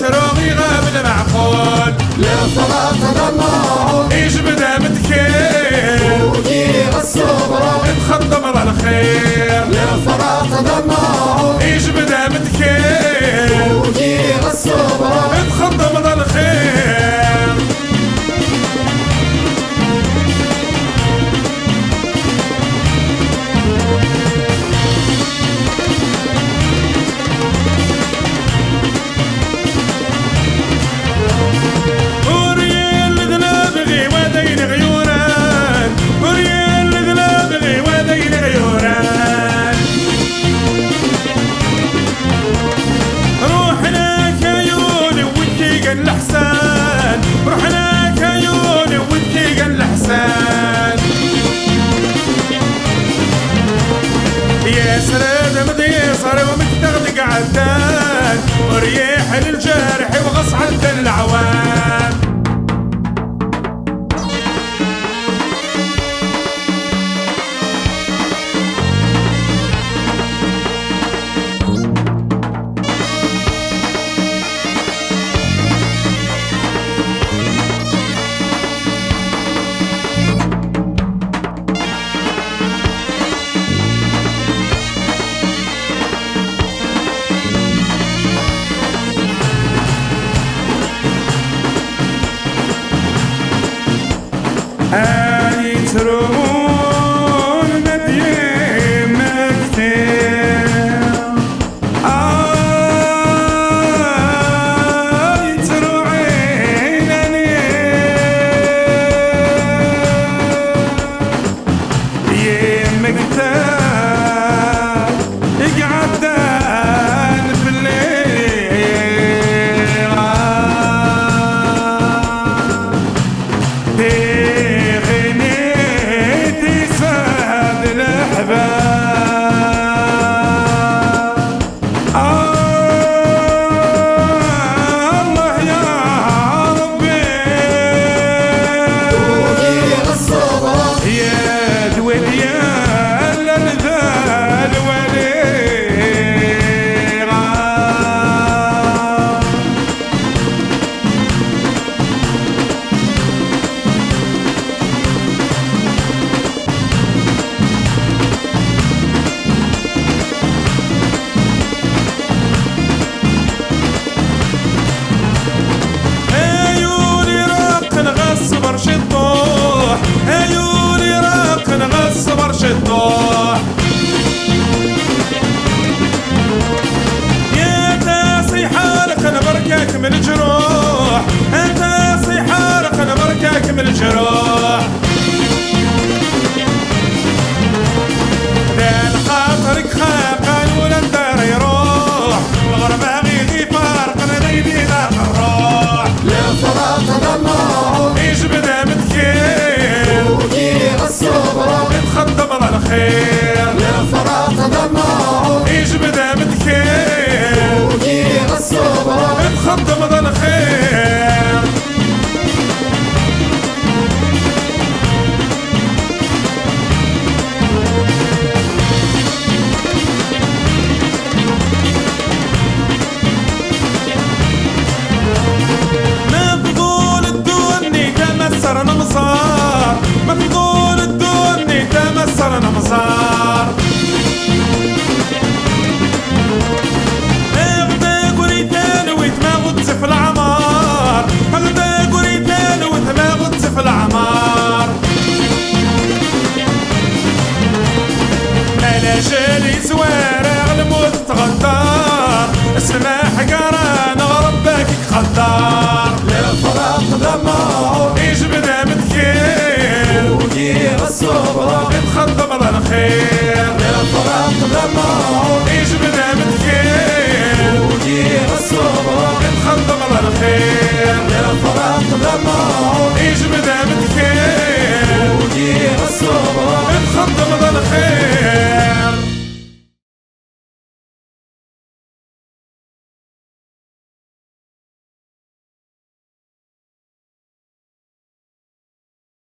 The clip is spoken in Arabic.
يتروغي غاب المعقول للصلاة تضلعوا يجبد متكيل وجيه الصبر يتخدم على الخير للصلاة تضلعوا يجبد متكيل وجيه الصبر يتخدم على الخير سرد مدي صار ومتدغدق عدان وريح للجارح وغص عند العوان يترون مدين مكتير يترو عينني يمكتير يقعدان في الليل يا تاسي حالك انا بركاك من الجروح انت تاسي حالك انا بركاك من الجروح ذا خاطرك خاقان ولا الدار يروح الغربة غيدي فارقنا ليدي لا الروح للصلاة تضلعوا يجبد متكيل وجيه الصبر يتخدم على الخير للصلاة تضلعوا يجبد متكيل وجيه الصبر يتخدم على الخير ما تقول الدنيا تمسر نمصار ما تقول الدنيا تمسر نمصار